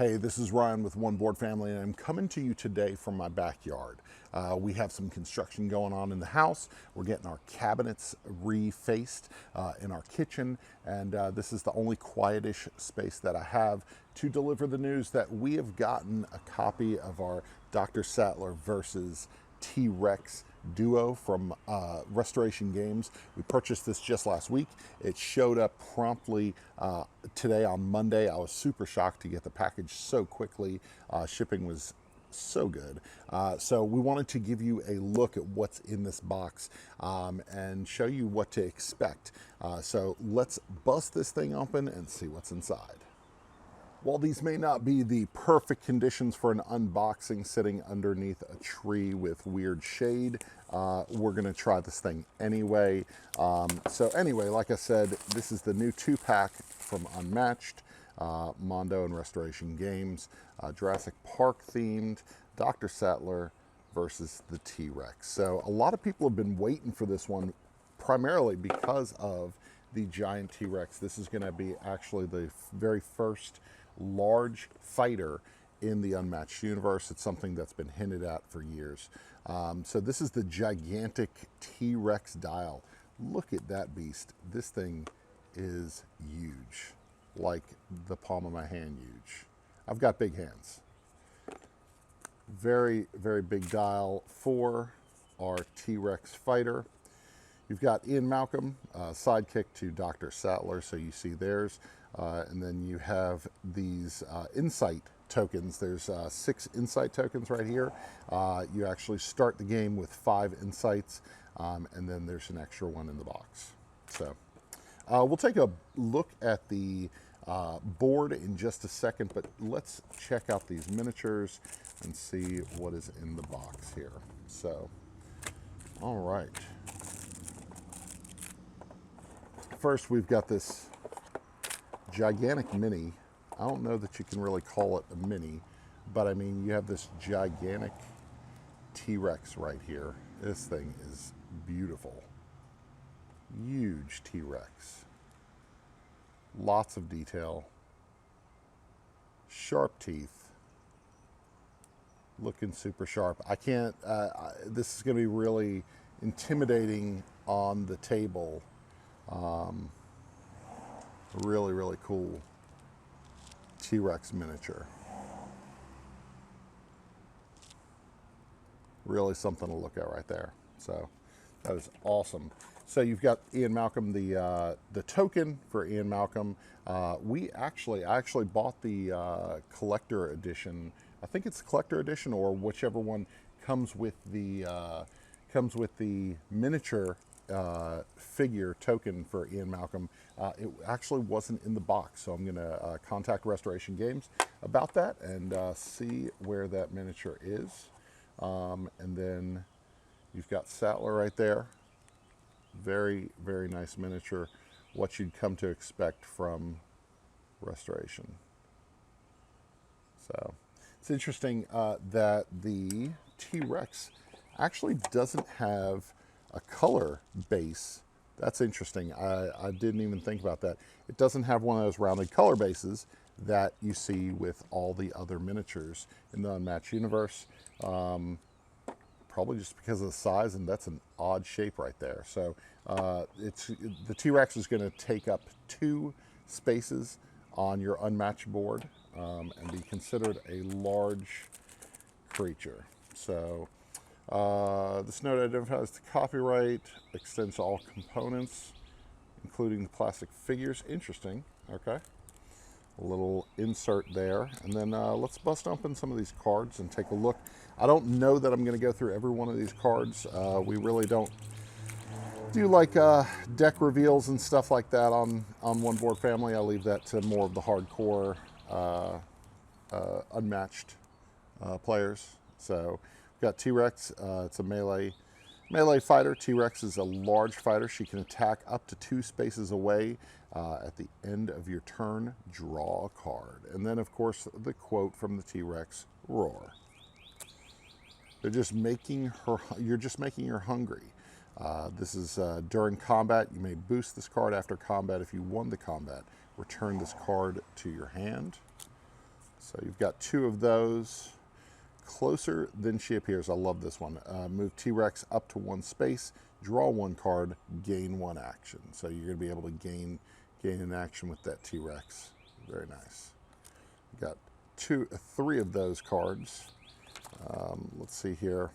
Hey, this is Ryan with One Board Family, and I'm coming to you today from my backyard. We have some construction going on in the house. We're getting our cabinets refaced in our kitchen, and this is the only quietish space that I have to deliver the news that we have gotten a copy of our Dr. Sattler versus T-Rex duo from Restoration Games. We purchased this just last week. It showed up promptly today on Monday. I was super shocked to get the package so quickly. Shipping was so good. So we wanted to give you a look at what's in this box and show you what to expect. So let's bust this thing open and see what's inside. While these may not be the perfect conditions for an unboxing sitting underneath a tree with weird shade, we're gonna try this thing anyway. So anyway, like I said, this is the new 2-pack from Unmatched, Mondo and Restoration Games, Jurassic Park themed, Dr. Sattler versus the T-Rex. So a lot of people have been waiting for this one primarily because of the giant T-Rex. This is gonna be actually the very first large fighter in the Unmatched universe. It's something that's been hinted at for years. So this is the gigantic T-Rex dial. Look at that beast. This thing is huge, like the palm of my hand huge. I've got big hands. Very, very big dial for our T-Rex fighter. You've got Ian Malcolm, sidekick to Dr. Sattler, so you see theirs. And then you have these insight tokens. There's 6 insight tokens right here. You actually start the game with 5 insights, and then there's an extra one in the box. So we'll take a look at the board in just a second, but let's check out these miniatures and see what is in the box here. So, all right. First, we've got this gigantic mini. I don't know that you can really call it a mini, but I mean, you have this gigantic T-Rex right here. This thing is beautiful. Huge T-Rex. Lots of detail. Sharp teeth. Looking super sharp. I can't, this is gonna be really intimidating on the table. Really, really cool T-Rex miniature. Really something to look at right there. So that is awesome. So you've got Ian Malcolm, the token for Ian Malcolm. I actually bought the collector edition. I think it's the collector edition, or whichever one comes with the miniature figure token for Ian Malcolm. It actually wasn't in the box, so I'm going to contact Restoration Games about that and see where that miniature is. And then you've got Sattler right there. Very, very nice miniature. What you'd come to expect from Restoration. So it's interesting that the T-Rex actually doesn't have a color base. That's interesting. I didn't even think about that. It doesn't have one of those rounded color bases that you see with all the other miniatures in the Unmatched universe. Probably just because of the size, and that's an odd shape right there. So the T-Rex is going to take up 2 spaces on your Unmatched board and be considered a large creature. So this note identifies the copyright, extends to all components, including the plastic figures. Interesting. Okay. A little insert there. And then let's bust open some of these cards and take a look. I don't know that I'm going to go through every one of these cards. We really don't do like deck reveals and stuff like that on One Board Family. I leave that to more of the hardcore Unmatched players. So we've got T-Rex. It's a melee fighter. T-Rex is a large fighter. She can attack up to 2 spaces away. At the end of your turn, draw a card. And then, of course, the quote from the T-Rex: "Roar." You're just making her hungry. This is during combat. You may boost this card after combat. If you won the combat, return this card to your hand. So you've got two of those. Closer Than She Appears. I love this one. Move T-Rex up to one space, draw one card, gain one action. So you're going to be able to gain an action with that T-Rex. Very nice. Got three of those cards. Let's see here.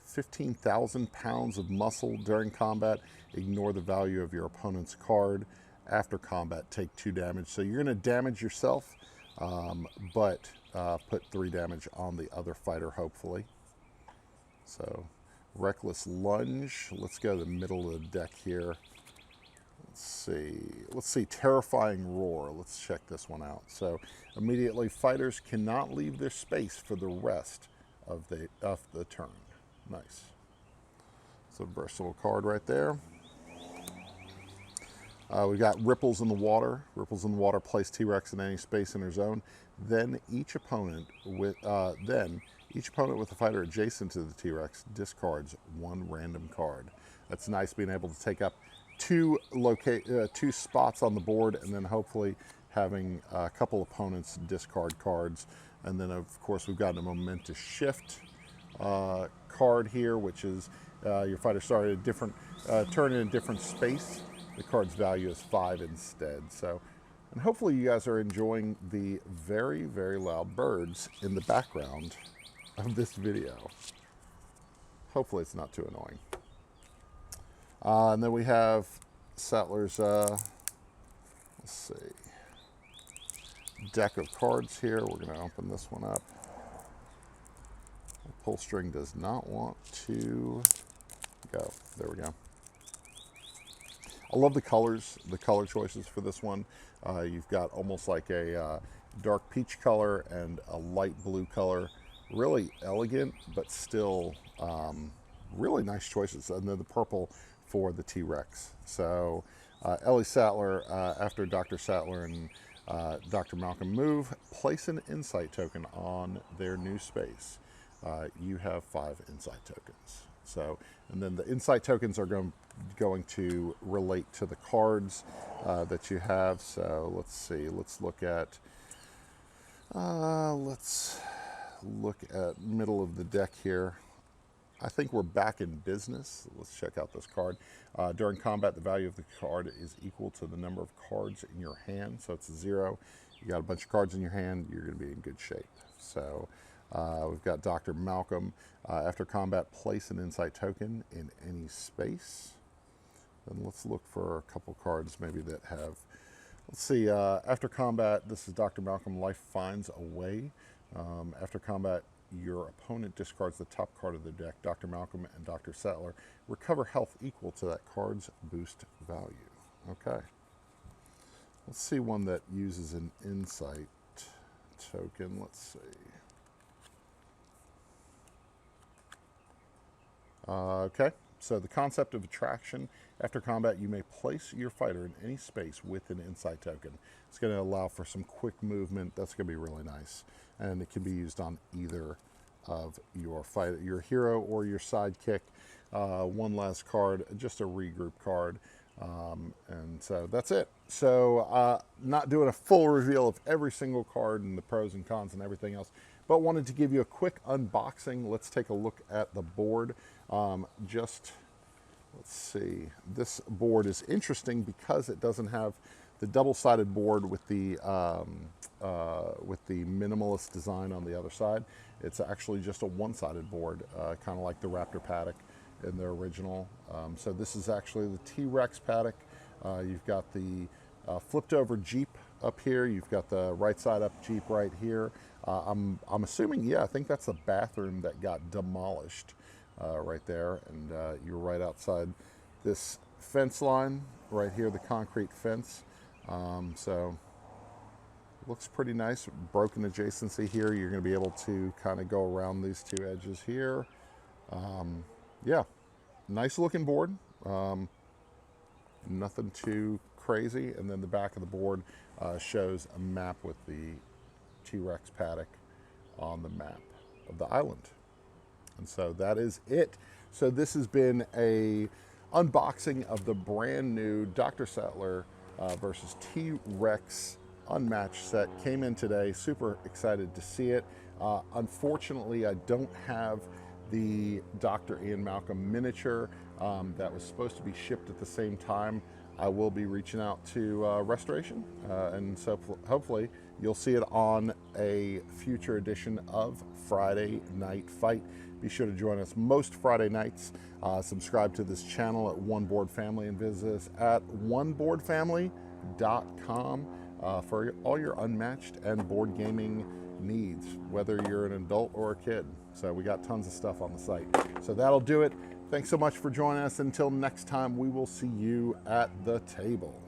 15,000 pounds of muscle during combat. Ignore the value of your opponent's card. After combat, take 2 damage. So you're going to damage yourself, but put 3 damage on the other fighter, hopefully. So, Reckless Lunge. Let's go to the middle of the deck here. Let's see, Terrifying Roar. Let's check this one out. So, immediately, fighters cannot leave their space for the rest of the turn. Nice. It's a versatile card right there. We got Ripples in the Water. Ripples in the Water, place T-Rex in any space in their zone. Then each opponent with a fighter adjacent to the T-Rex discards 1 random card. That's nice, being able to take up two spots on the board, and then hopefully having a couple opponents discard cards. And then of course we've got a Momentous Shift card here, which is your fighter started a different turn in a different space. The card's value is 5 instead. So, and hopefully you guys are enjoying the very, very loud birds in the background of this video. Hopefully it's not too annoying. And then we have Sattler's, let's see, deck of cards here. We're going to open this one up. The pull string does not want to go. There we go. I love the colors, the color choices for this one. You've got almost like a dark peach color and a light blue color. Really elegant, but still really nice choices. And then the purple for the T-Rex. So Ellie Sattler, after Dr. Sattler and Dr. Malcolm move, place an insight token on their new space. You have 5 insight tokens. So, and then the insight tokens are going to relate to the cards that you have. So let's see. Let's look at middle of the deck here. I think we're back in business. Let's check out this card. During combat, the value of the card is equal to the number of cards in your hand. So it's 0. You got a bunch of cards in your hand, you're going to be in good shape. So we've got Dr. Malcolm. After combat, place an insight token in any space. Then let's look for a couple cards maybe that have, let's see, after combat, this is Dr. Malcolm, Life Finds a Way. After combat, your opponent discards the top card of the deck. Dr. Malcolm and Dr. Sattler recover health equal to that card's boost value. Okay. Let's see one that uses an insight token. Let's see. Okay, so the concept of attraction. After combat, you may place your fighter in any space with an insight token. It's going to allow for some quick movement. That's going to be really nice. And it can be used on either of your fighter, your hero or your sidekick. One last card, just a regroup card. And so that's it. So not doing a full reveal of every single card and the pros and cons and everything else, but wanted to give you a quick unboxing. Let's take a look at the board. Let's see. This board is interesting because it doesn't have the double-sided board with the minimalist design on the other side. It's actually just a one-sided board, kind of like the Raptor Paddock in their original. So this is actually the T-Rex Paddock. You've got the flipped over Jeep up here. You've got the right side up Jeep right here. I'm assuming, yeah, I think that's the bathroom that got demolished right there. And you're right outside this fence line right here, the concrete fence. So looks pretty nice. Broken adjacency here. You're going to be able to kind of go around these two edges here. Yeah, nice looking board. Nothing too crazy. And then the back of the board shows a map with the T-Rex Paddock on the map of the island. And so that is it. So this has been a unboxing of the brand new Dr. Sattler versus T-Rex Unmatched set came in today. Super excited to see it. Unfortunately, I don't have the Dr. Ian Malcolm miniature that was supposed to be shipped at the same time. I will be reaching out to Restoration, and so hopefully you'll see it on a future edition of Friday Night Fight. Be sure to join us most Friday nights. Subscribe to this channel at One Board Family and visit us at oneboardfamily.com for all your Unmatched and board gaming needs, whether you're an adult or a kid. So we got tons of stuff on the site. So that'll do it. Thanks so much for joining us. Until next time, we will see you at the table.